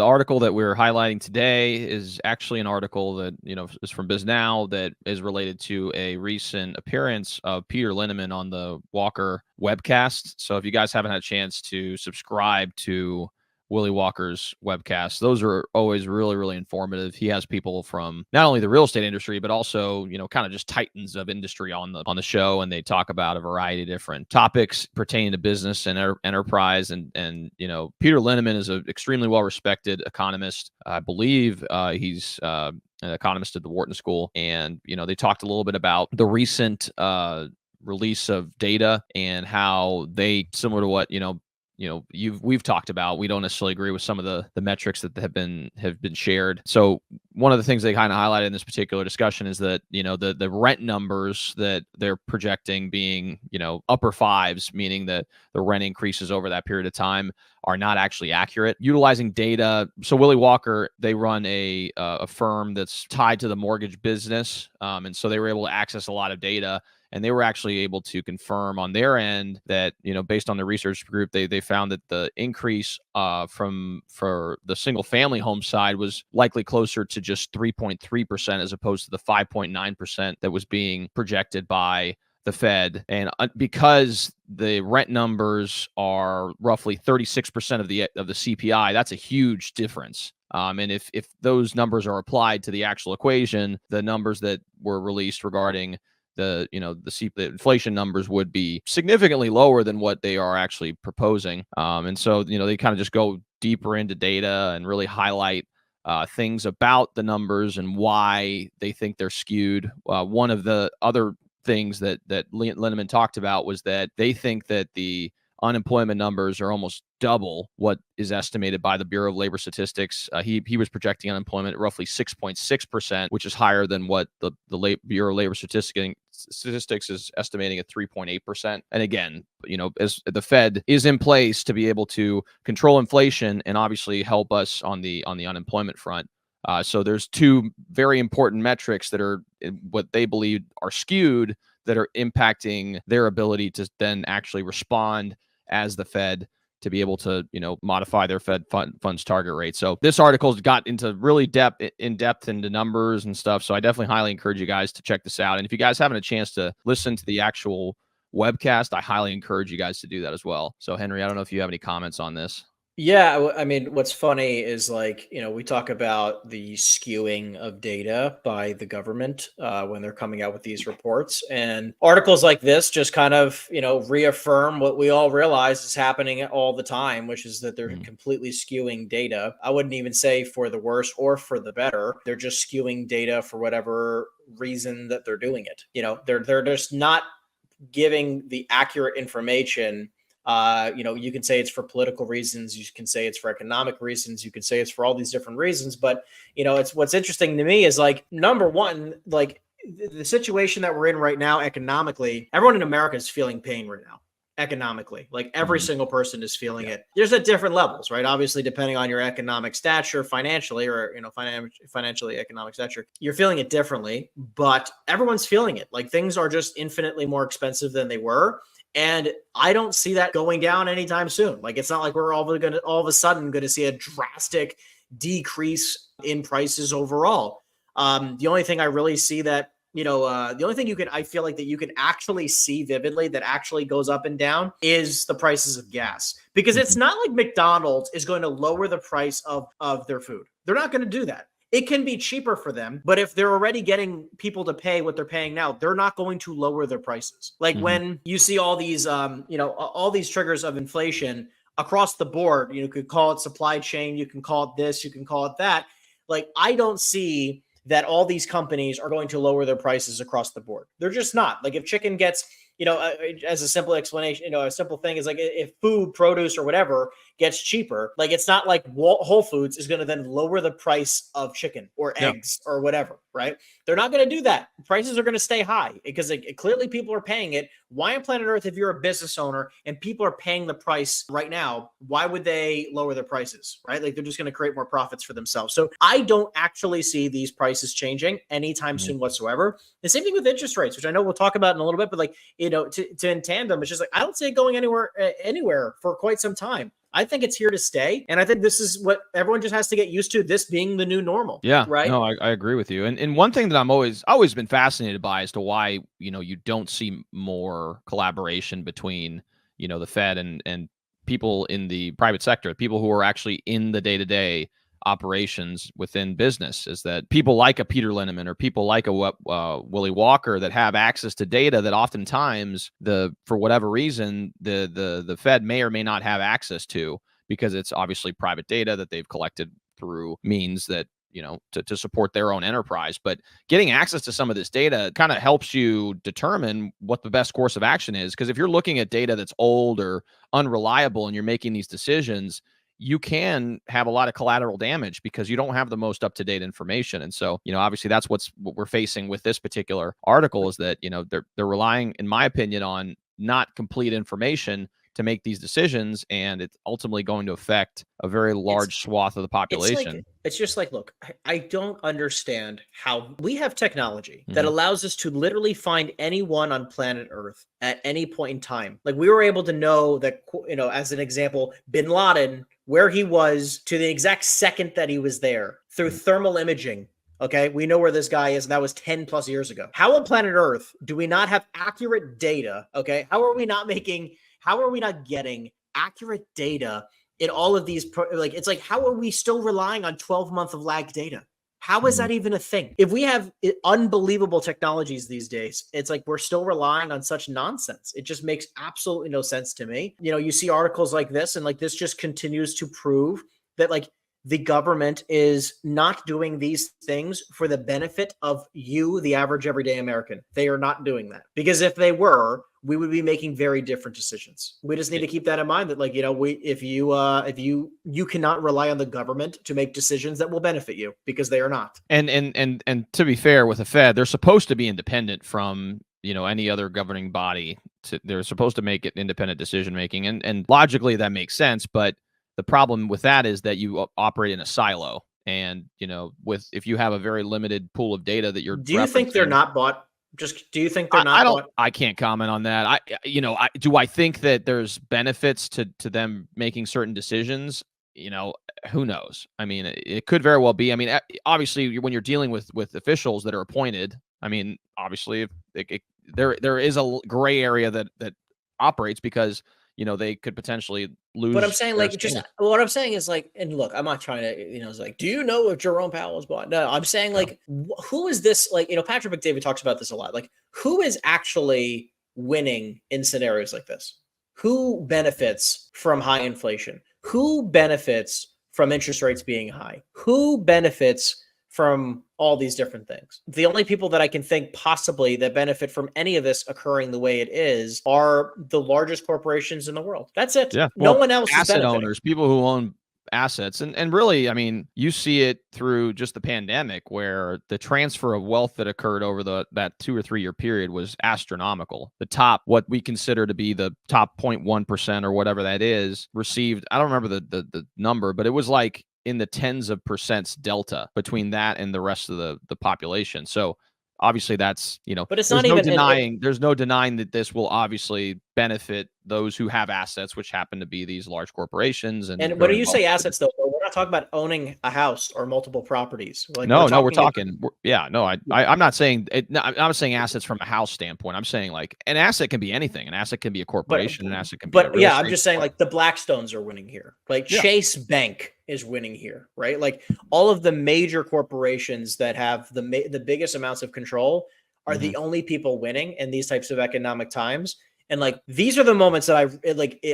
article that we're highlighting today is actually an article that, is from BizNow that is related to a recent appearance of Peter Linneman on the Walker webcast. So if you guys haven't had a chance to subscribe to Willie Walker's webcasts, those are always really, really informative. He has people from not only the real estate industry, but also, kind of just titans of industry on the show, and they talk about a variety of different topics pertaining to business and enterprise. And Peter Linneman is an extremely well-respected economist. I believe he's an economist at the Wharton School, and they talked a little bit about the recent release of data and how they, similar to what we've talked about, we don't necessarily agree with some of the metrics that have been shared. So one of the things they kind of highlighted in this particular discussion is that the rent numbers that they're projecting being upper fives, meaning that the rent increases over that period of time, are not actually accurate. Utilizing data, so Willie Walker, they run a firm that's tied to the mortgage business, and so they were able to access a lot of data. And they were actually able to confirm on their end that, based on the research group, they found that the increase for the single family home side was likely closer to just 3.3% as opposed to the 5.9% that was being projected by the Fed. And because the rent numbers are roughly 36% of the CPI, that's a huge difference. And if those numbers are applied to the actual equation, the numbers that were released regarding the inflation numbers would be significantly lower than what they are actually proposing. And so, they kind of just go deeper into data and really highlight things about the numbers and why they think they're skewed. One of the other things that Linneman talked about was that they think that the unemployment numbers are almost double what is estimated by the Bureau of Labor Statistics. He was projecting unemployment at roughly 6.6%, which is higher than what the Bureau of Labor Statistics is estimating at 3.8%. And again, as the Fed is in place to be able to control inflation and obviously help us on the unemployment front. So there's two very important metrics that are what they believe are skewed, that are impacting their ability to then actually respond as the Fed to be able to, modify their Fed funds target rate. So this article's got into really in depth into numbers and stuff. So I definitely highly encourage you guys to check this out. And if you guys haven't a chance to listen to the actual webcast, I highly encourage you guys to do that as well. So Henry, I don't know if you have any comments on this. Yeah, I mean, what's funny is we talk about the skewing of data by the government when they're coming out with these reports, and articles like this just kind of, reaffirm what we all realize is happening all the time, which is that they're completely skewing data. I wouldn't even say for the worse or for the better. They're just skewing data for whatever reason that they're doing it. They're just not giving the accurate information. You can say it's for political reasons. You can say it's for economic reasons. You can say it's for all these different reasons. But, it's what's interesting to me is number one, the situation that we're in right now economically, everyone in America is feeling pain right now economically. Every single person is feeling it. There's at different levels, right? Obviously, depending on your economic stature financially or, financially economic stature, you're feeling it differently, but everyone's feeling it. Things are just infinitely more expensive than they were. And I don't see that going down anytime soon. It's not like we're all of a sudden going to see a drastic decrease in prices overall. The only thing I really see that, the only thing I feel like that you can actually see vividly that actually goes up and down is the prices of gas, because it's not like McDonald's is going to lower the price of their food. They're not going to do that. It can be cheaper for them, but if they're already getting people to pay what they're paying now, they're not going to lower their prices. When you see all these, all these triggers of inflation across the board, you could call it supply chain, you can call it this, you can call it that. I don't see that all these companies are going to lower their prices across the board. They're just not. If chicken gets, as a simple explanation, a simple thing is if food, produce, or whatever gets cheaper, it's not like Whole Foods is going to then lower the price of chicken or eggs or whatever, right? They're not going to do that. Prices are going to stay high because clearly people are paying it. Why on planet Earth, if you're a business owner and people are paying the price right now, why would they lower their prices, right? They're just going to create more profits for themselves. So I don't actually see these prices changing anytime soon whatsoever. The same thing with interest rates, which I know we'll talk about in a little bit, but to in tandem, it's just I don't see it going anywhere for quite some time. I think it's here to stay. And I think this is what everyone just has to get used to, this being the new normal. Yeah, right? No, I agree with you. And one thing that I'm always been fascinated by as to why, you don't see more collaboration between, the Fed and people in the private sector, people who are actually in the day-to-day operations within business, is that people like a Peter Linneman or people like a Willie Walker that have access to data that oftentimes for whatever reason the Fed may or may not have access to, because it's obviously private data that they've collected through means that to support their own enterprise. But getting access to some of this data kind of helps you determine what the best course of action is. Because if you're looking at data that's old or unreliable and you're making these decisions, you can have a lot of collateral damage because you don't have the most up-to-date information. And so, obviously that's what we're facing with this particular article, is that, they're relying, in my opinion, on not complete information to make these decisions, and it's ultimately going to affect a very large swath of the population. It's just like, look, I don't understand how we have technology that allows us to literally find anyone on planet Earth at any point in time. Like, we were able to know that, as an example, Bin Laden, where he was to the exact second that he was there through thermal imaging. Okay, we know where this guy is, and that was 10 plus years ago. How on planet Earth do we not have accurate data? Okay, how are we not getting accurate data in all of these? It's like, how are we still relying on 12-month of lag data? How is that even a thing? If we have unbelievable technologies these days, it's like we're still relying on such nonsense. It just makes absolutely no sense to me. You see articles like this, and like this just continues to prove that like the government is not doing these things for the benefit of you, the average everyday American. They are not doing that, because if they were, we would be making very different decisions. We just need to keep that in mind, that if you cannot rely on the government to make decisions that will benefit you, because they are not. And to be fair with the Fed, they're supposed to be independent from any other governing body. They're supposed to make it independent decision making, and logically that makes sense. But the problem with that is that you operate in a silo, and if you have a very limited pool of data that you're do you think they're not bought? Do you think they're not? I can't comment on that. Do I think that there's benefits to them making certain decisions? Who knows? I mean, it could very well be. I mean, obviously, when you're dealing with officials that are appointed, I mean, obviously, there is a gray area that operates, because they could potentially lose. But I'm saying, what I'm saying is like, and look, I'm not trying to, it's like, do you know if Jerome Powell was bought? No, I'm saying like, who is this? Like, Patrick McDavid talks about this a lot. Like, who is actually winning in scenarios like this? Who benefits from high inflation? Who benefits from interest rates being high? Who benefits from all these different things? The only people that I can think possibly that benefit from any of this occurring the way it is are the largest corporations in the world. That's it. Yeah. No one else is asset benefiting. owners, people who own assets. And really, I mean, you see it through just the pandemic, where the transfer of wealth that occurred over that 2 or 3 year period was astronomical. The top, what we consider to be the top 0.1% or whatever that is, received, I don't remember the number, but it was like in the tens of percents delta between that and the rest of the population. So obviously that's, but it's not even denying, there's no denying that this will obviously benefit those who have assets, which happen to be these large corporations. And when you say assets, though, we're not talking about owning a house or multiple properties. Like, I'm not saying it. I'm not saying assets from a house standpoint. I'm saying like an asset can be anything. An asset can be a corporation. An asset can be. I'm just saying like the Blackstones are winning here. Like Chase Bank is winning here, right? Like all of the major corporations that have the biggest amounts of control are the only people winning in these types of economic times. And like, these are the moments that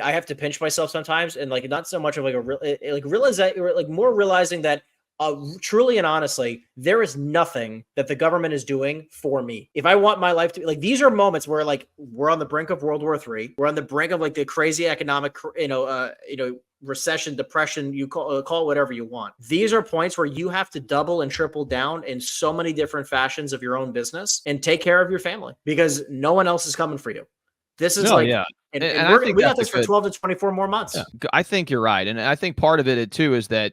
I have to pinch myself sometimes. And like, not so much of like more realizing that truly and honestly, there is nothing that the government is doing for me. If I want my life to be like, these are moments where like, we're on the brink of World War III. We're on the brink of like the crazy economic, recession, depression, you call it whatever you want. These are points where you have to double and triple down in so many different fashions of your own business and take care of your family, because no one else is coming for you. This is and we got this for 12 to 24 more months. Yeah, I think you're right. And I think part of it too is that,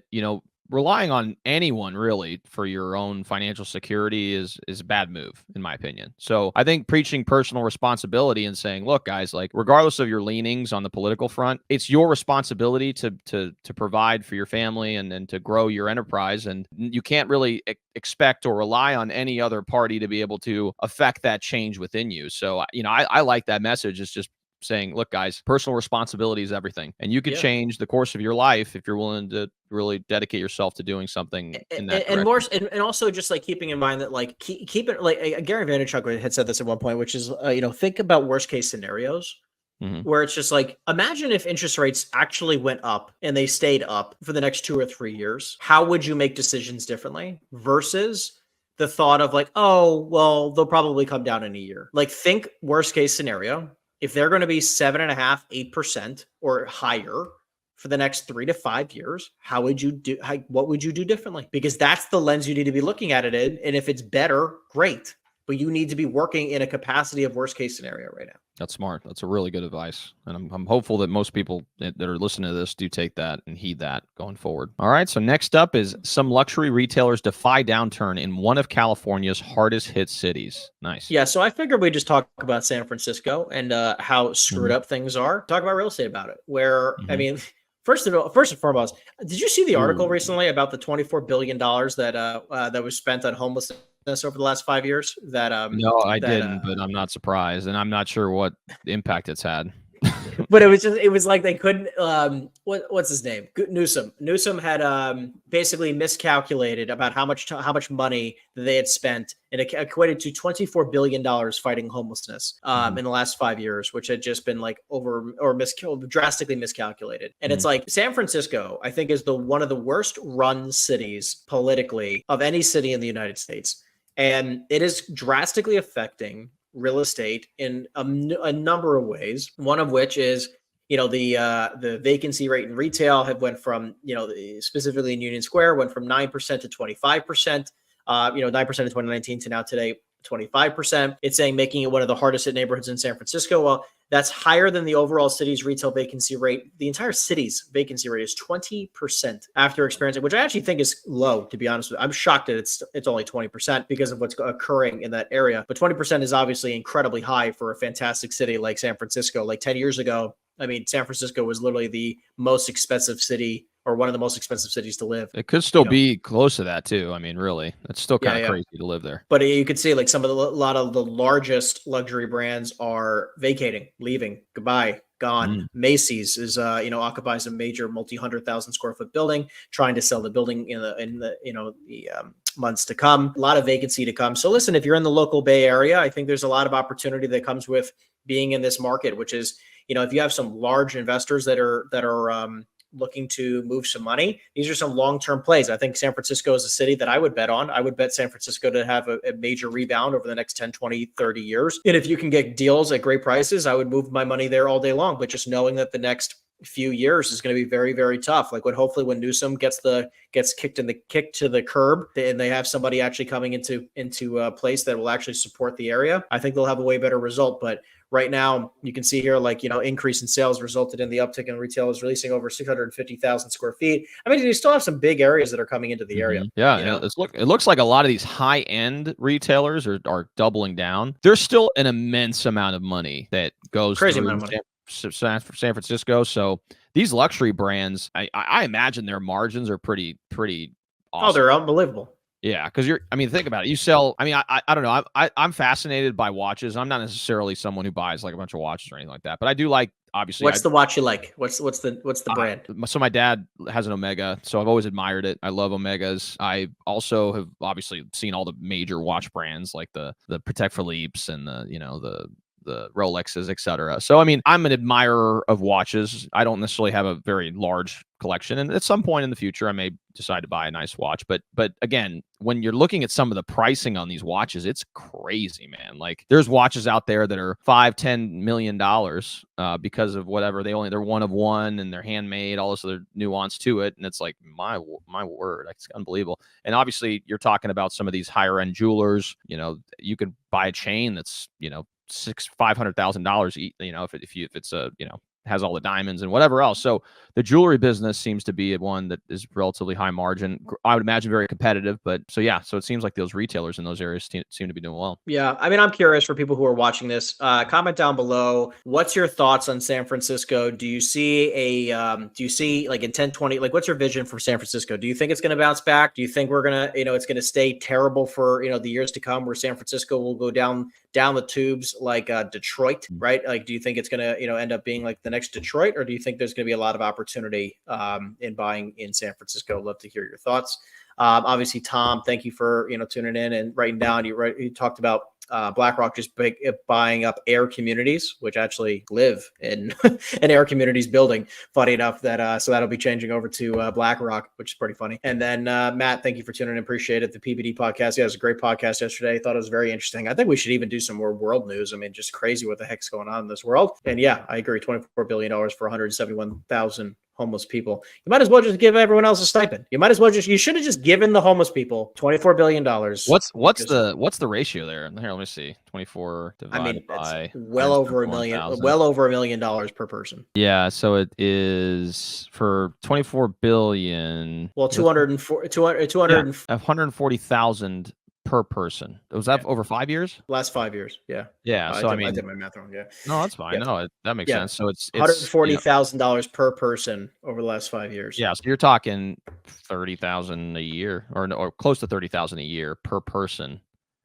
relying on anyone really for your own financial security is a bad move, in my opinion. So I think preaching personal responsibility and saying, look, guys, like regardless of your leanings on the political front, it's your responsibility to provide for your family and to grow your enterprise. And you can't really expect or rely on any other party to be able to affect that change within you. So, I like that message. It's just saying, look, guys, personal responsibility is everything. And you could change the course of your life if you're willing to really dedicate yourself to doing something in that and direction. more, and also just like keeping in mind that like keep it like Gary Vaynerchuk had said this at one point, which is think about worst case scenarios. Where it's just like, imagine if interest rates actually went up and they stayed up for the next 2 or 3 years. How would you make decisions differently versus the thought of like, oh, well, they'll probably come down in a year. Like, think worst case scenario. If they're going to be 7.5%, 8% or higher for the next 3 to 5 years, what would you do differently? Because that's the lens you need to be looking at it in. And if it's better, great. But you need to be working in a capacity of worst case scenario right now. That's smart. That's a really good advice. And I'm hopeful that most people that are listening to this do take that and heed that going forward. All right. So next up is some luxury retailers defy downturn in one of California's hardest hit cities. Nice. Yeah. So I figured we'd just talk about San Francisco and how screwed up things are. Talk about real estate about it. Where, I mean, first and foremost, did you see the article recently about the $24 billion that was spent on homelessness over the last 5 years? No, I didn't, but I'm not surprised, and I'm not sure what impact it's had. But it was like they couldn't. What's his name? Newsom. Newsom had basically miscalculated about how much money they had spent, and it equated to $24 billion fighting homelessness in the last 5 years, which had just been like drastically miscalculated. And it's like San Francisco, I think, is one of the worst run cities politically of any city in the United States, and it is drastically affecting real estate in a number of ways. One of which is, the vacancy rate in retail went from, specifically in Union Square, went from 9% to 25%, 9% in 2019 to now today, 25%. It's saying making it one of the hardest hit neighborhoods in San Francisco. Well, that's higher than the overall city's retail vacancy rate. The entire city's vacancy rate is 20% after experiencing, which I actually think is low, to be honest with you. I'm shocked that it's only 20% because of what's occurring in that area. But 20% is obviously incredibly high for a fantastic city like San Francisco. Like 10 years ago, I mean, San Francisco was literally the most expensive city, or one of the most expensive cities to live. It could still be close to that too. I mean, really, it's still kind of crazy to live there. But you could see like a lot of the largest luxury brands are vacating, leaving, goodbye, gone. Macy's is occupies a major multi-100,000 square foot building, trying to sell the building in the months to come. A lot of vacancy to come. So listen, if you're in the local Bay Area, I think there's a lot of opportunity that comes with being in this market, which is, if you have some large investors that are looking to move some money, these are some long-term plays. I think San Francisco is a city that I would bet on. I would bet San Francisco to have a major rebound over the next 10, 20, 30 years. And if you can get deals at great prices, I would move my money there all day long. But just knowing that the next few years is going to be very, very tough. Like hopefully when Newsom gets kicked to the curb and they have somebody actually coming into a place that will actually support the area, I think they'll have a way better result. But right now, you can see here, increase in sales resulted in the uptick in retailers releasing over 650,000 square feet. I mean, you still have some big areas that are coming into the area. Yeah, it looks like a lot of these high-end retailers are doubling down. There's still an immense amount of money that goes crazy amount of money. San Francisco. So these luxury brands, I imagine their margins are pretty awesome. Oh, they're unbelievable. Yeah, because think about it. You sell. I don't know. I'm fascinated by watches. I'm not necessarily someone who buys like a bunch of watches or anything like that, but I do like, obviously. What's the watch you like? What's the brand? So my dad has an Omega, so I've always admired it. I love Omegas. I also have obviously seen all the major watch brands like the Patek Philippe's and the Rolexes, etc. So, I'm an admirer of watches. I don't necessarily have a very large collection, and at some point in the future, I may decide to buy a nice watch. But again, when you're looking at some of the pricing on these watches, it's crazy, man. Like there's watches out there that are $5-10 million because of whatever. They're one of one and they're handmade, all this other nuance to it, and it's like my word, it's unbelievable. And obviously, you're talking about some of these higher end jewelers. You could buy a chain that's $500,000. If it's a has all the diamonds and whatever else. So the jewelry business seems to be one that is relatively high margin. I would imagine very competitive, but so it seems like those retailers in those areas seem to be doing well. Yeah, I mean, I'm curious for people who are watching this. Comment down below. What's your thoughts on San Francisco? Do you see like in 10, 20, like what's your vision for San Francisco? Do you think it's going to bounce back? Do you think we're going to, it's going to stay terrible for, the years to come, where San Francisco will go down the tubes like Detroit, right? Like, do you think it's going to, end up being like the next Detroit, or do you think there's going to be a lot of opportunity in buying in San Francisco? Love to hear your thoughts. Obviously, Tom, thank you for tuning in and writing down. You talked about BlackRock just buying up Air Communities, which actually live in an Air Communities building. Funny enough that so that'll be changing over to BlackRock, which is pretty funny. And then Matt, thank you for tuning in. Appreciate it. The PBD podcast, it was a great podcast yesterday. Thought it was very interesting. I think we should even do some more world news. I mean, just crazy what the heck's going on in this world. And yeah, I agree. $24 billion for 171,000 homeless people. You might as well just give everyone else a stipend. You should have just given the homeless people $24 billion. What's the ratio there? Here, let me see. 24 divided by well over $1 million per person. Yeah, so it is for 24 billion. Well, 140,000 per person. Was that over 5 years? Last 5 years, yeah. Yeah, so I did my math wrong. Yeah. No, that's fine. Yeah. No, that makes sense. So it's $140,000 per person over the last 5 years. Yeah, so you're talking 30,000 a year, or close to 30,000 a year per person.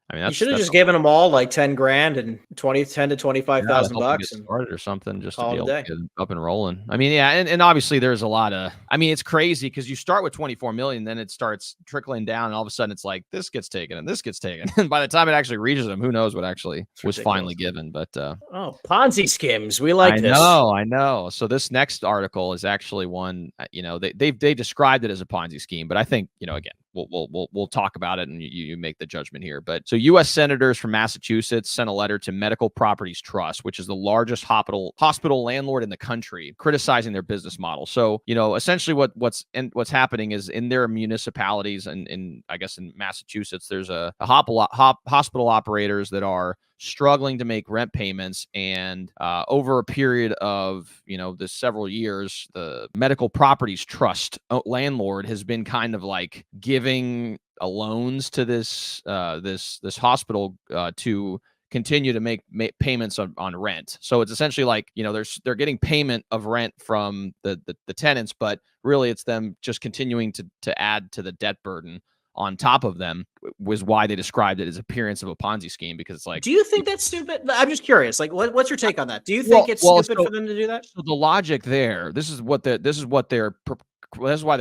I mean, you should have just given them all like 10 grand and 10 to 25,000 bucks and started or something, just to be able to get up and rolling. I mean, yeah. And obviously there's a lot of, I mean, it's crazy because you start with 24 million, then it starts trickling down, and all of a sudden it's like, this gets taken and this gets taken. And by the time it actually reaches them, who knows what actually was finally given. But, Ponzi schemes. We like this. I know. So this next article is actually one, they described it as a Ponzi scheme, but I think, again, we'll talk about it and you make the judgment here. But so U.S. senators from Massachusetts sent a letter to Medical Properties Trust, which is the largest hospital landlord in the country, criticizing their business model. So, essentially what's happening is in their municipalities and I guess in Massachusetts, there's a hospital operators that are struggling to make rent payments, and over a period of this several years, the Medical Properties Trust landlord has been kind of like giving loans to this hospital to continue to make payments on rent. So it's essentially like they're getting payment of rent from the tenants, but really it's them just continuing to add to the debt burden on top of them, was why they described it as appearance of a Ponzi scheme, because it's like, do you think that's stupid? I'm just curious. Like, what's your take on that? Do you think it's stupid for them to do that? So the logic there, this is why they're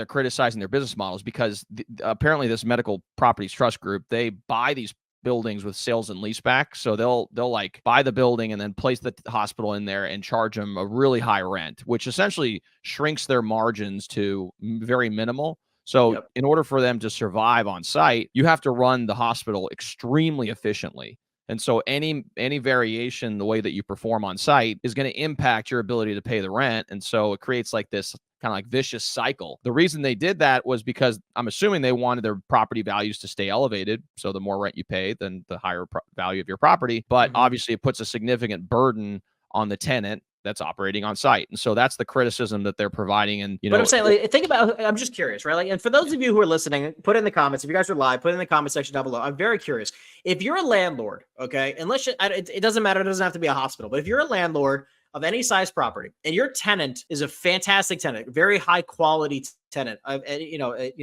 criticizing their business models, because apparently this Medical Properties Trust group, they buy these buildings with sales and leaseback. So they'll like buy the building and then place the hospital in there and charge them a really high rent, which essentially shrinks their margins to very minimal. So in order for them to survive on site, you have to run the hospital extremely efficiently. And so any variation, the way that you perform on site, is going to impact your ability to pay the rent. And so it creates like this kind of like vicious cycle. The reason they did that was because I'm assuming they wanted their property values to stay elevated. So the more rent you pay, then the higher value of your property. But obviously it puts a significant burden on the tenant that's operating on site. And so that's the criticism that they're providing. And, but I'm saying, like, I'm just curious, right? Like, and for those of you who are listening, put in the comments, if you guys are live, put in the comment section down below. I'm very curious. If you're a landlord, okay, unless it doesn't matter, it doesn't have to be a hospital, but if you're a landlord of any size property and your tenant is a fantastic tenant, very high quality tenant,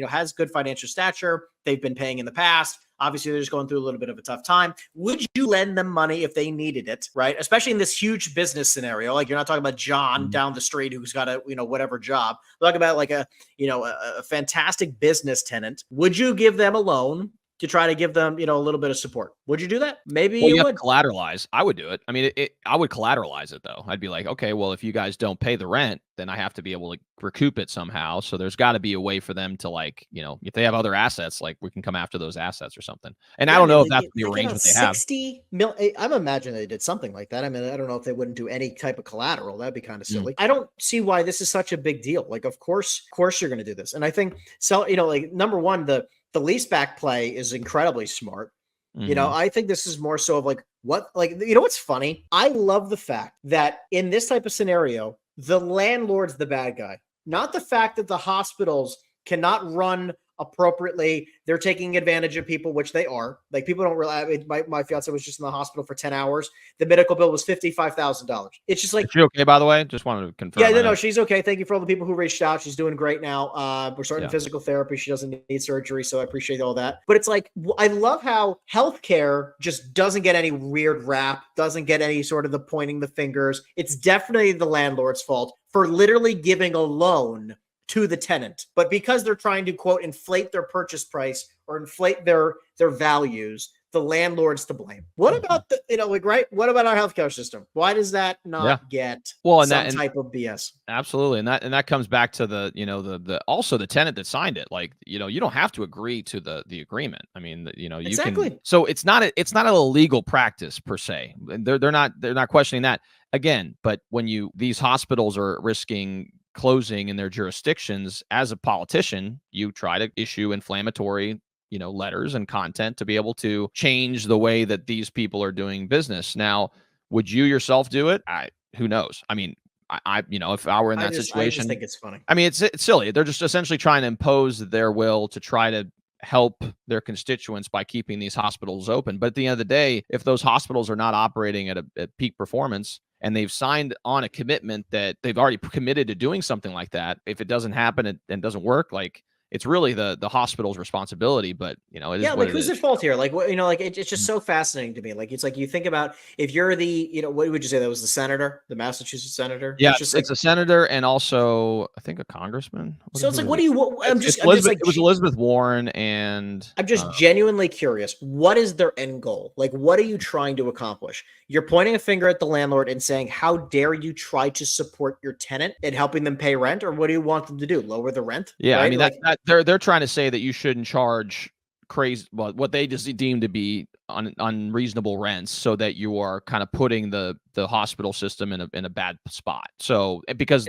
has good financial stature, they've been paying in the past, obviously they're just going through a little bit of a tough time, would you lend them money if they needed it, right? Especially in this huge business scenario. Like, you're not talking about John down the street who's got a whatever job. We're talking about like a fantastic business tenant. Would you give them a loan to try to give them, a little bit of support? Would you do that? Maybe you would. Collateralize. I would do it. I mean, I would collateralize it though. I'd be like, okay, well, if you guys don't pay the rent, then I have to be able to recoup it somehow. So there's got to be a way for them to, like, if they have other assets, like, we can come after those assets or something. And I don't know if that's the arrangement they have. 60 million. I'm imagining they did something like that. I mean, I don't know if they wouldn't do any type of collateral. That'd be kind of silly. I don't see why this is such a big deal. Like, of course you're going to do this. And I think like, number one, the leaseback play is incredibly smart. I think this is more so of like, what's funny? I love the fact that in this type of scenario, the landlord's the bad guy, not the fact that the hospitals cannot run appropriately. They're taking advantage of people, which they are. Like, people don't realize. My fiance was just in the hospital for 10 hours. The medical bill was $55,000. It's just like, Is she okay, by the way? Just wanted to confirm. yeah, no, she's okay. Thank you for all the people who reached out. She's doing great now. We're starting Yeah. physical therapy. She doesn't need surgery, so I appreciate all that. But it's like, I love how healthcare just doesn't get any weird rap, doesn't get any sort of the pointing the fingers. It's definitely the landlord's fault for literally giving a loan to the tenant. But because they're trying to, quote, inflate their purchase price or inflate their values, the landlord's to blame. What about the, right? What about our healthcare system? Why does that not get some type of BS? Absolutely. And that comes back to the also the tenant that signed it. Like, you don't have to agree to the agreement. I mean, you exactly. can, so it's not an illegal practice per se. They're not questioning that again, but when these hospitals are risking closing in their jurisdictions, as a politician, you try to issue inflammatory letters and content to be able to change the way that these people are doing business. Now, would you yourself do it? Who knows? I mean, if I were in that situation, I just think it's funny. I mean, it's silly. They're just essentially trying to impose their will to try to help their constituents by keeping these hospitals open. But at the end of the day, if those hospitals are not operating at peak performance, and they've signed on a commitment that they've already committed to doing something like that, if it doesn't happen and doesn't work, like, it's really the hospital's responsibility. But it is like, who's at fault here? Like, it's just so fascinating to me. Like, it's like, you think about, if you're the, what would you say that was, the senator, the Massachusetts senator? Yeah, it's a senator and also I think a congressman. So it's like, what do you? It was Elizabeth Warren, and I'm just genuinely curious. What is their end goal? Like, what are you trying to accomplish? You're pointing a finger at the landlord and saying, "How dare you try to support your tenant and helping them pay rent?" Or what do you want them to do? Lower the rent? Yeah, right? I mean, they're trying to say that you shouldn't charge crazy, what they just deem to be unreasonable rents, so that you are kind of putting the hospital system in a bad spot. So because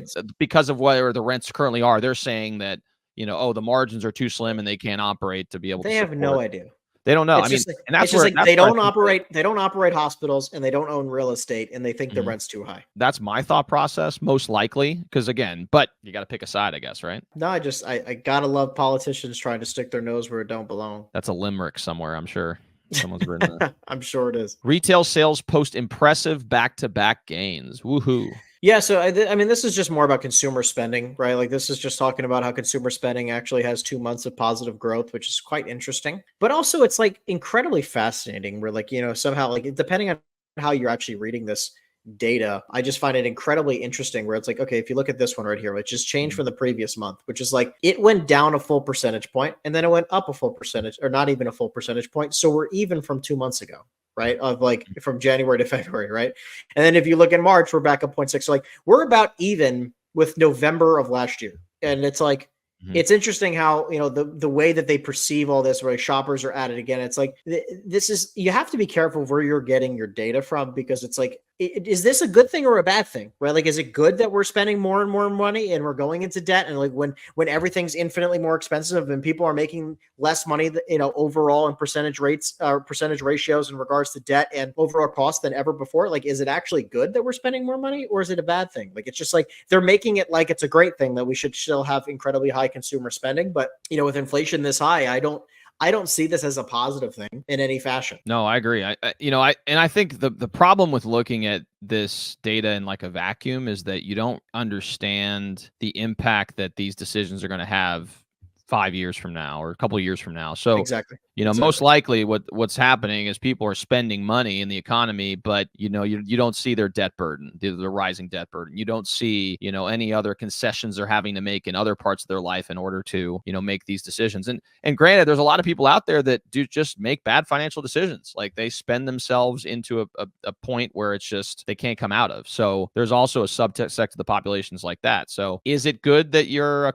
of where the rents currently are, they're saying that the margins are too slim and they can't operate to be able. They have no idea. They don't know. And that's where they don't operate. They don't operate hospitals, and they don't own real estate, and they think the rent's too high. That's my thought process, most likely, because again, but you got to pick a side, I guess, right? No, I gotta love politicians trying to stick their nose where it don't belong. That's a limerick somewhere, I'm sure. Someone's written that. I'm sure it is. Retail sales post impressive back-to-back gains. Woohoo. Yeah, so I mean, this is just more about consumer spending, right? Like, this is just talking about how consumer spending actually has 2 months of positive growth, which is quite interesting. But also, it's like incredibly fascinating. Where, like, somehow, like, depending on how you're actually reading this data, I just find it incredibly interesting. Where it's like, okay, if you look at this one right here, which just changed from the previous month, which is like, it went down a full percentage point, and then it went up a full percentage, or not even a full percentage point. So we're even from 2 months ago. Right, of like from January to February, right? And then if you look in March, we're back up 0.6. So like, we're about even with November of last year. And it's like, it's interesting how, the way that they perceive all this, where shoppers are at it again. It's like, you have to be careful where you're getting your data from, because it's like, is this a good thing or a bad thing, right? Like, is it good that we're spending more and more money and we're going into debt? And like, when everything's infinitely more expensive and people are making less money, overall in percentage ratios in regards to debt and overall cost than ever before, like, is it actually good that we're spending more money, or is it a bad thing? Like, it's just like, they're making it like it's a great thing that we should still have incredibly high consumer spending. But, with inflation this high, I don't see this as a positive thing in any fashion. No, I agree. I think the problem with looking at this data in like a vacuum is that you don't understand the impact that these decisions are going to have 5 years from now or a couple of years from now. So exactly. Most likely what's happening is people are spending money in the economy, but you don't see their debt burden, the rising debt burden. You don't see, any other concessions they're having to make in other parts of their life in order to, make these decisions. And granted, there's a lot of people out there that do just make bad financial decisions. Like, they spend themselves into a point where it's just, they can't come out of. So there's also a subsect of the populations like that. So is it good that you're our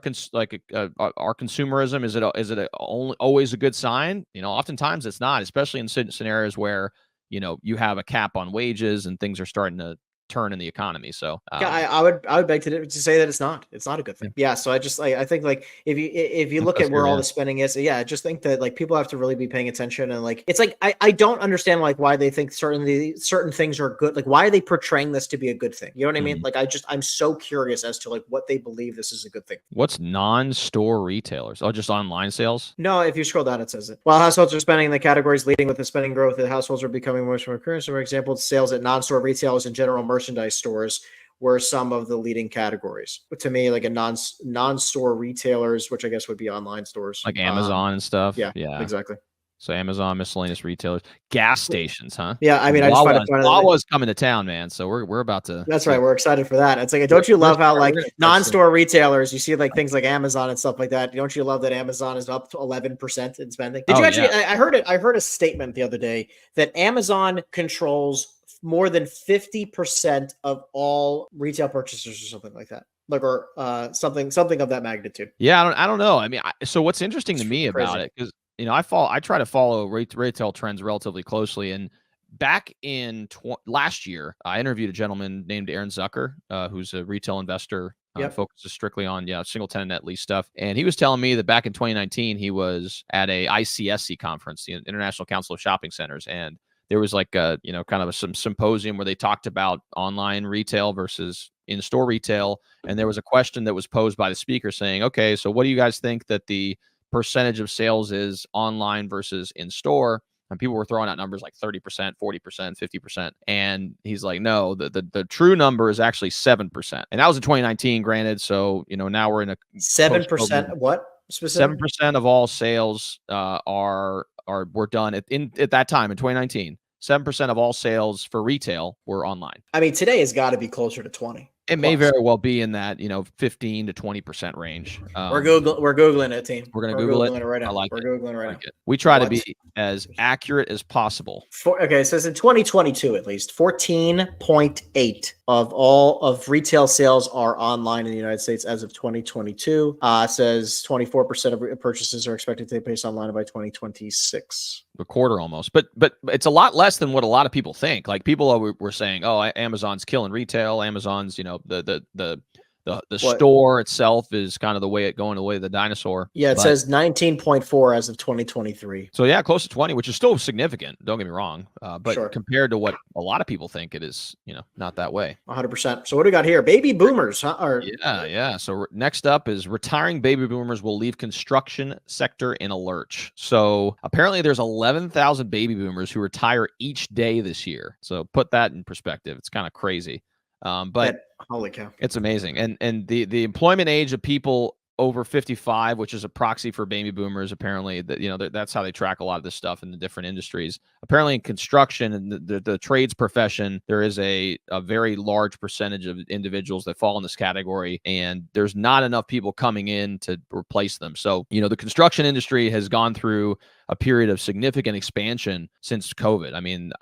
consumerism? Is it always a good sign? Oftentimes it's not, especially in scenarios where, you have a cap on wages and things are starting to turn in the economy. So yeah, I would beg to say that it's not a good thing. Yeah. So I think like if you look at where all the spending is, yeah, I just think that like people have to really be paying attention, and like it's like I don't understand like why they think certain things are good. Like why are they portraying this to be a good thing? You know what I mean? Like I'm so curious as to like what they believe this is a good thing. What's non-store retailers? Oh, just online sales? No, if you scroll down, it says it. While households are spending in the categories leading with the spending growth, the households are becoming much more current. So, for example, sales at non-store retailers and general merchandise stores were some of the leading categories. But to me, like a non-store retailers, which I guess would be online stores, like Amazon and stuff. Yeah, Yeah, exactly. So Amazon, miscellaneous retailers, gas stations, huh? Yeah, I mean, I just find it funny. Wawa's coming to town, man. So we're about to. That's right. We're excited for that. It's like, don't you love how like non-store retailers, you see like things like Amazon and stuff like that. Don't you love that Amazon is up to 11% in spending? Did you actually? Yeah. I heard a statement the other day that Amazon controls more than 50% of all retail purchases or something like that. Like, or something of that magnitude. Yeah, I don't know. I mean, so what's interesting to me about it, because I try to follow retail trends relatively closely. And back in last year, I interviewed a gentleman named Aaron Zucker, who's a retail investor, focuses strictly on single tenant net lease stuff. And he was telling me that back in 2019, he was at a ICSC conference, the International Council of Shopping Centers, and there was like a kind of some symposium where they talked about online retail versus in-store retail. And there was a question that was posed by the speaker saying, okay, so what do you guys think that the percentage of sales is online versus in store? And people were throwing out numbers like 30%, 40%, 50%. And he's like, no, the true number is actually 7%. And that was in 2019, granted. So, now we're in a 7%. What specifically? 7% of all sales were done at that time in 2019. 7% of all sales for retail were online. I mean, today has got to be closer to 20. It may very well be in that 15 to 20% range. We're googling it, team. We're gonna Google it right now. I like we're it. googling right I now. We try to be as accurate as possible. Okay, so it's in 2022 at least 14.8 of all of retail sales are online in the United States as of 2022. Says 24% of purchases are expected to take place online by 2026. A quarter almost, but it's a lot less than what a lot of people think. Like people were saying, oh, Amazon's killing retail. Amazon's, the store itself is kind of the way of the dinosaur. Yeah, it says 19.4 as of 2023. So yeah, close to 20, which is still significant. Don't get me wrong, but compared to what a lot of people think, it is not that way. 100%. So what do we got here? Baby boomers, huh? Yeah. So next up is retiring baby boomers will leave construction sector in a lurch. So apparently there's 11,000 baby boomers who retire each day this year. So put that in perspective. It's kind of crazy. But holy cow, it's amazing. And the employment age of people over 55, which is a proxy for baby boomers, apparently that's how they track a lot of this stuff in the different industries. Apparently in construction and the trades profession, there is a very large percentage of individuals that fall in this category, and there's not enough people coming in to replace them. So, the construction industry has gone through a period of significant expansion since COVID. I mean,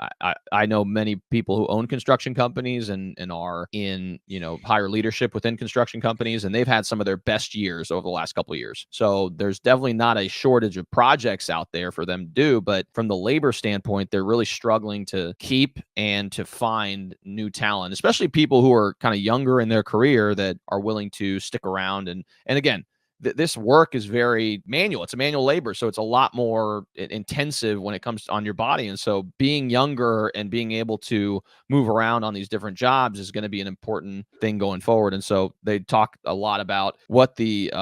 I know many people who own construction companies and are in, higher leadership within construction companies, and they've had some of their best years over the last couple of years. So there's definitely not a shortage of projects out there for them to do, but from the labor standpoint, they're really struggling to keep and to find new talent, especially people who are kind of younger in their career that are willing to stick around. And again, this work is very manual. It's a manual labor. So it's a lot more intensive when it comes on your body. And so being younger and being able to move around on these different jobs is going to be an important thing going forward. And so they talk a lot about what the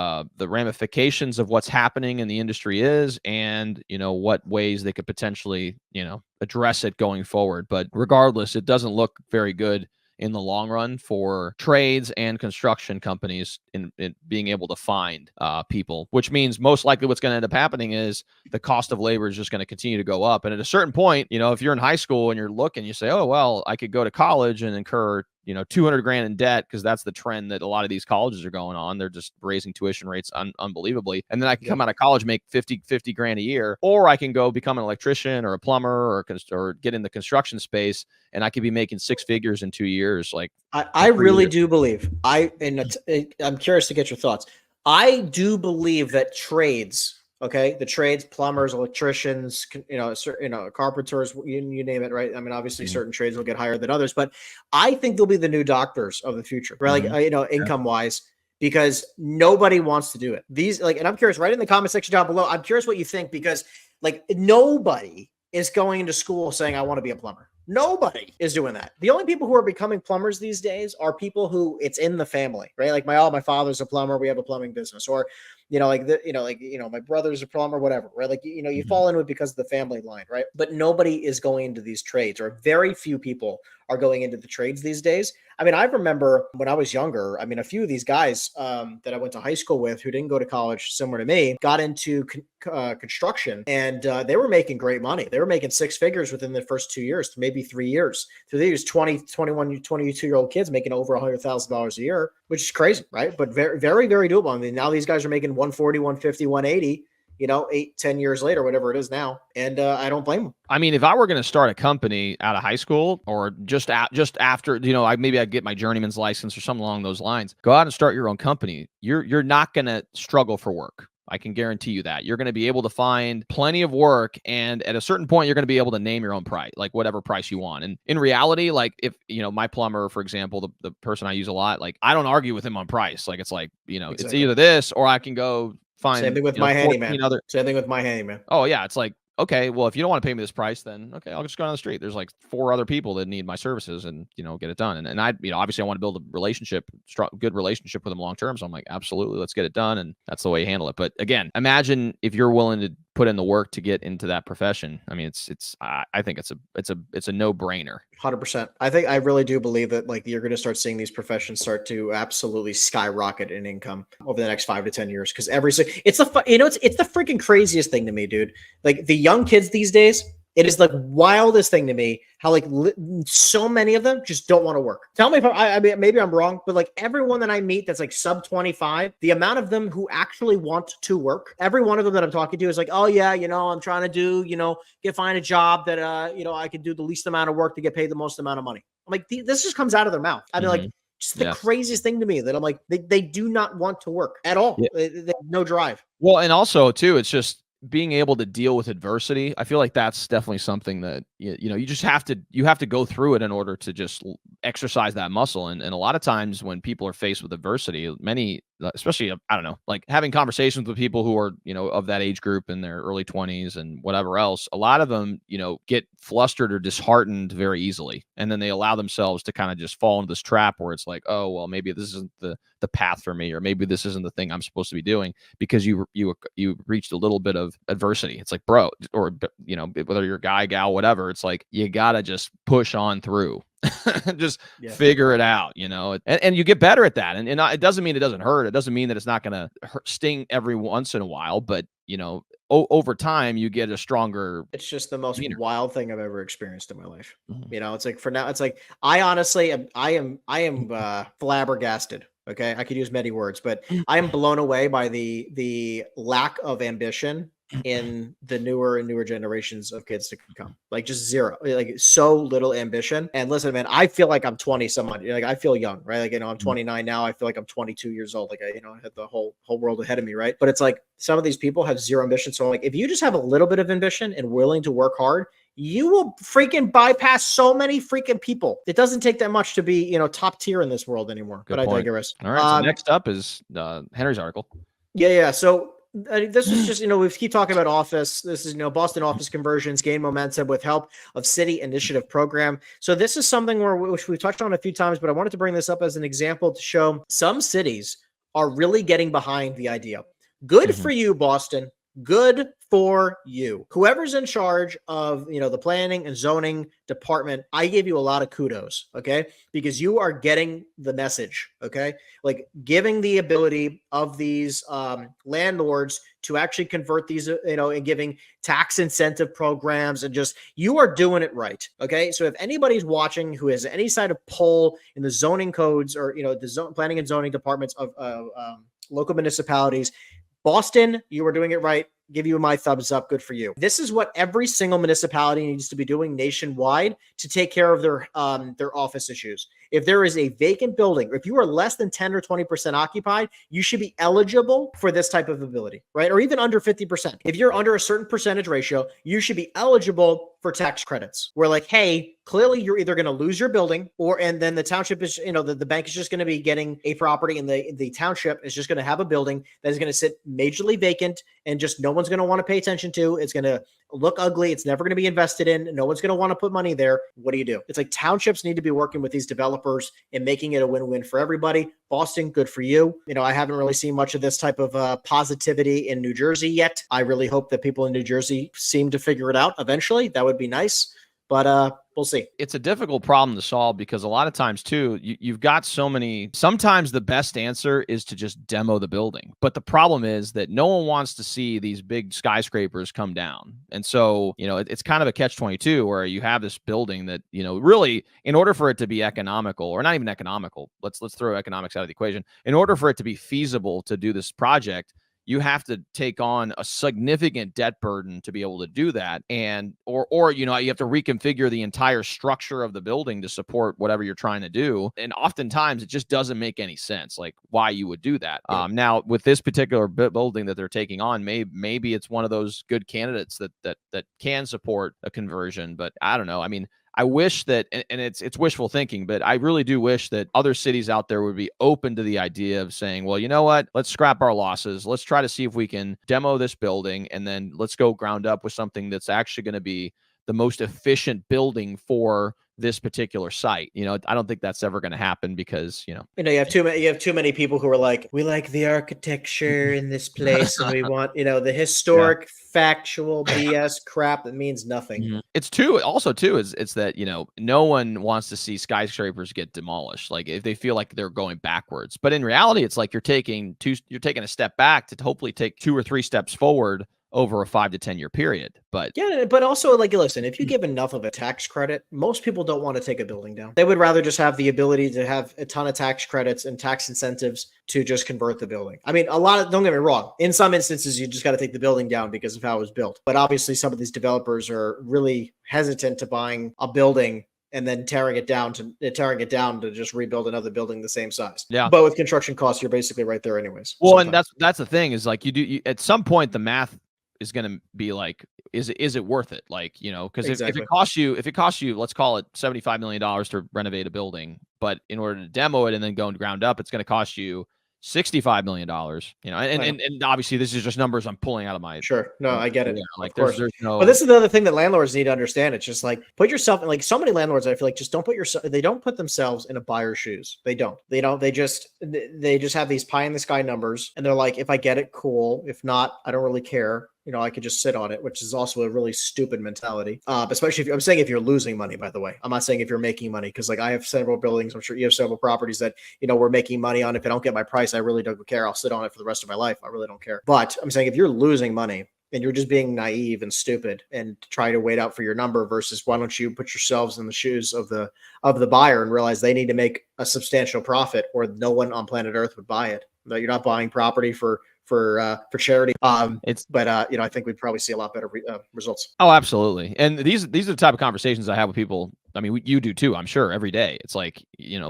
ramifications of what's happening in the industry is, and, what ways they could potentially, address it going forward. But regardless, it doesn't look very good in the long run for trades and construction companies in being able to find people, which means most likely what's going to end up happening is the cost of labor is just going to continue to go up. And at a certain point, if you're in high school and you're looking, you say, oh, well, I could go to college and incur 200 grand in debt, because that's the trend that a lot of these colleges are going on. They're just raising tuition rates unbelievably. And then I can come out of college, make 50 grand a year, or I can go become an electrician or a plumber or get in the construction space, and I could be making six figures in 2 years. Like I really do believe I'm curious to get your thoughts. I do believe that trades Okay, the trades, plumbers, electricians, carpenters, you name it, right? I mean, obviously, certain trades will get higher than others, but I think they'll be the new doctors of the future, right? Like, income wise, because nobody wants to do it. And I'm curious, right in the comment section down below, I'm curious what you think, because like nobody is going into school saying, I want to be a plumber. Nobody is doing that. The only people who are becoming plumbers these days are people who it's in the family, right? Like my father's a plumber. We have a plumbing business, or my brother's a plumber, whatever, right? Like, you fall into it because of the family line, right? But nobody is going into these trades, or very few people are going into the trades these days. I mean, I remember when I was younger, I mean, a few of these guys that I went to high school with who didn't go to college similar to me got into construction, and they were making great money. They were making six figures within the first 2 years, maybe 3 years. So they use 20, 21, 22-year-old kids making over $100,000 a year, which is crazy, right? But very, very, very doable. I mean, now these guys are making 140, 150, 180, 8-10 years later, whatever it is now. And I don't blame them. I mean, if I were going to start a company out of high school, or just after, maybe I'd get my journeyman's license or something along those lines, go out and start your own company. You're not going to struggle for work. I can guarantee you that. You're going to be able to find plenty of work, and at a certain point, you're going to be able to name your own price, like whatever price you want. And in reality, like if, my plumber, for example, the person I use a lot, like I don't argue with him on price. Like it's like, Exactly. It's either this or I can go find. Same thing with my handyman. Same thing with my handyman. Oh yeah. It's like, okay, well, if you don't want to pay me this price, then okay, I'll just go down the street. There's like 4 other people that need my services, and get it done. And I, obviously I want to build a good relationship with them long term. So I'm like, absolutely, let's get it done. And that's the way you handle it. But again, imagine if you're willing to put in the work to get into that profession. I mean, I think it's a no brainer. 100%. I really do believe that like you're going to start seeing these professions start to absolutely skyrocket in income over the next 5 to 10 years. Cause it's the freaking craziest thing to me, dude. Like the young kids these days, it is the wildest thing to me how like so many of them just don't want to work. Tell me if I mean, maybe I'm wrong, but like everyone that I meet that's like sub 25, the amount of them who actually want to work, every one of them that I'm talking to is like, oh yeah, I'm trying to do, find a job that, I can do the least amount of work to get paid the most amount of money. I'm like, this just comes out of their mouth. I mean, like, just the craziest thing to me that I'm like, they do not want to work at all. Yeah. They have no drive. Well, and also too, it's just being able to deal with adversity. I feel like that's definitely something that, you just have to go through it in order to just exercise that muscle. And a lot of times when people are faced with adversity, many, especially, I don't know, like having conversations with people who are, of that age group in their early 20s and whatever else, a lot of them, get flustered or disheartened very easily. And then they allow themselves to kind of just fall into this trap where it's like, oh, well, maybe this isn't the path for me, or maybe this isn't the thing I'm supposed to be doing, because you reached a little bit of adversity. It's like, bro, or, whether you're a guy, gal, whatever, it's like, you gotta just push on through. Just figure it out, and you get better at that. And it doesn't mean it doesn't hurt. It doesn't mean that it's not going to sting every once in a while, but over time you get a stronger. It's just the most wild thing I've ever experienced in my life. It's like, for now, it's like, I honestly I am flabbergasted. Okay. I could use many words, but I am blown away by the lack of ambition in the newer and newer generations of kids to come. Like just zero, like so little ambition. And listen, man, I feel like I'm 20 some odd, like I feel young, right? Like, I'm 29 now. I feel like I'm 22 years old. Like I had the whole world ahead of me. Right. But it's like some of these people have zero ambition. So like, if you just have a little bit of ambition and willing to work hard, you will freaking bypass so many freaking people. It doesn't take that much to be, top tier in this world anymore. Good point. I digress. All right. So next up is Henry's article. Yeah. So this is just, we keep talking about office. This is, Boston office conversions gain momentum with help of city initiative program. So this is something which we've touched on a few times, but I wanted to bring this up as an example to show some cities are really getting behind the idea. Good for you, Boston. Good for you. Whoever's in charge of, the planning and zoning department, I give you a lot of kudos, okay? Because you are getting the message, okay? Like giving the ability of these landlords to actually convert these, and giving tax incentive programs, and just, you are doing it right, okay? So if anybody's watching who has any side of pull in the zoning codes or, the planning and zoning departments of local municipalities, Boston, you are doing it right. give you my thumbs up. Good for you. This is what every single municipality needs to be doing nationwide to take care of their office issues. If there is a vacant building, or if you are less than 10 or 20% occupied, you should be eligible for this type of ability, right? Or even under 50%. If you're under a certain percentage ratio, you should be eligible for tax credits. We're like, hey, clearly you're either going to lose your building, and then the township is, the bank is just going to be getting a property, and the township is just going to have a building that is going to sit majorly vacant and just no one's going to want to pay attention to. It's going to look ugly. It's never going to be invested in. No one's going to want to put money there. What do? It's like townships need to be working with these developers and making it a win-win for everybody. Boston, good for you. I haven't really seen much of this type of positivity in New Jersey yet. I really hope that people in New Jersey seem to figure it out eventually. That would be nice. But we'll see. It's a difficult problem to solve because a lot of times too, you've got so many, sometimes the best answer is to just demo the building. But the problem is that no one wants to see these big skyscrapers come down. And so, it's kind of a catch-22 where you have this building that, really, in order for it to be economical, or not even economical, let's throw economics out of the equation. In order for it to be feasible to do this project, you have to take on a significant debt burden to be able to do that. And, or you have to reconfigure the entire structure of the building to support whatever you're trying to do. And oftentimes it just doesn't make any sense, like why you would do that. Now with this particular building that they're taking on, maybe it's one of those good candidates that can support a conversion, but I don't know. I mean, I wish that, and it's wishful thinking, but I really do wish that other cities out there would be open to the idea of saying, well, you know what, let's scrap our losses. Let's try to see if we can demo this building, and then let's go ground up with something that's actually going to be the most efficient building for this particular site. I don't think that's ever going to happen because, you have too many people who are like, we like the architecture in this place and we want, the historic factual BS crap that means nothing. Mm-hmm. It's that, no one wants to see skyscrapers get demolished. Like if they feel like they're going backwards, but in reality, it's like you're taking a step back to hopefully take 2 or 3 steps forward over a 5 to 10 year period. But but also, like, listen, if you give enough of a tax credit, most people don't want to take a building down. They would rather just have the ability to have a ton of tax credits and tax incentives to just convert the building. I mean, don't get me wrong. In some instances, you just got to take the building down because of how it was built. But obviously, some of these developers are really hesitant to buying a building and then tearing it down to just rebuild another building the same size. Yeah. But with construction costs, you're basically right there anyways. Well, sometimes. And that's the thing is like you at some point the math is going to be like, is it worth it? Like, because exactly. if it costs you, let's call it $75 million to renovate a building, but in order to demo it and then go and ground up, it's going to cost you $65 million, and obviously this is just numbers I'm pulling out of my. Sure. No, I get it. Like there's no, but this is the other thing that landlords need to understand. It's just like, put yourself in, like, so many landlords, I feel like, just they don't put themselves in a buyer's shoes. They just have these pie in the sky numbers. And they're like, if I get it, cool. If not, I don't really care. I could just sit on it, which is also a really stupid mentality. Especially I'm saying if you're losing money, by the way. I'm not saying if you're making money, because like I have several buildings. I'm sure you have several properties that, we're making money on. If I don't get my price, I really don't care. I'll sit on it for the rest of my life. I really don't care. But I'm saying if you're losing money and you're just being naive and stupid and try to wait out for your number versus why don't you put yourselves in the shoes of the buyer and realize they need to make a substantial profit or no one on planet Earth would buy it. That you're not buying property for charity. I think we'd probably see a lot better results. Oh, absolutely. And these are the type of conversations I have with people. I mean, you do too, I'm sure, every day. It's like,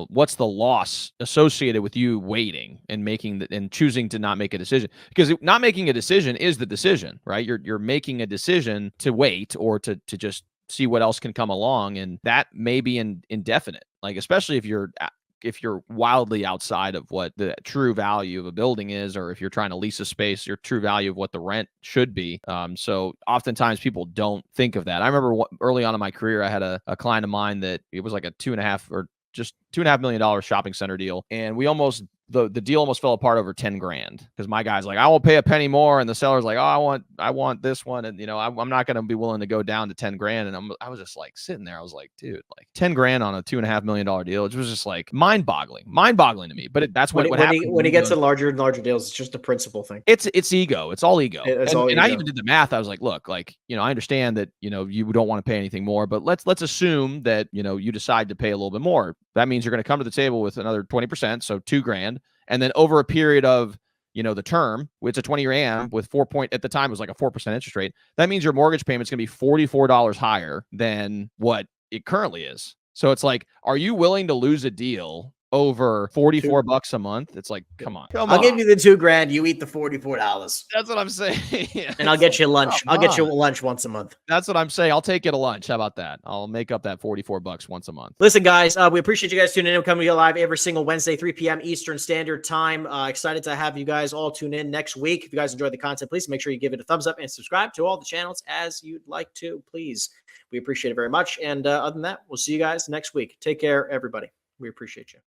what's the loss associated with you waiting and choosing to not make a decision? Because not making a decision is the decision, right? You're making a decision to wait or to just see what else can come along, and that may be indefinite. Like, especially if you're wildly outside of what the true value of a building is, or if you're trying to lease a space, your true value of what the rent should be. So oftentimes people don't think of that. I remember early on in my career, I had a client of mine that it was like a $2.5 million shopping center deal. And we the deal almost fell apart over 10 grand because my guy's like, I won't pay a penny more. And the seller's like, oh, I want this one. And, I'm not going to be willing to go down to 10 grand. And I was just like sitting there. I was like, dude, like 10 grand on a $2.5 million deal. It was just like mind boggling to me. But that's what happens. When he gets to larger and larger deals, it's just a principle thing. It's ego. It's all ego. And I even did the math. I was like, look, like, I understand that, you don't want to pay anything more, but let's assume that, you decide to pay a little bit more. That means you're going to come to the table with another 20%. So $2 grand. And then over a period of, the term, it's a 20-year AM with at the time it was like a 4% interest rate. That means your mortgage payment's going to be $44 higher than what it currently is. So it's like, are you willing to lose a deal over $44 a month? It's like, come on. I'll give you the $2,000. You eat the $44. That's what I'm saying. And I'll get you lunch. I'll get you lunch once a month. That's what I'm saying. I'll take you to lunch. How about that? I'll make up that $44 once a month. Listen, guys, we appreciate you guys tuning in. We're coming to you live every single Wednesday, 3 p.m. Eastern Standard Time. Excited to have you guys all tune in next week. If you guys enjoyed the content, please make sure you give it a thumbs up and subscribe to all the channels as you'd like to, please. We appreciate it very much. And other than that, we'll see you guys next week. Take care, everybody. We appreciate you.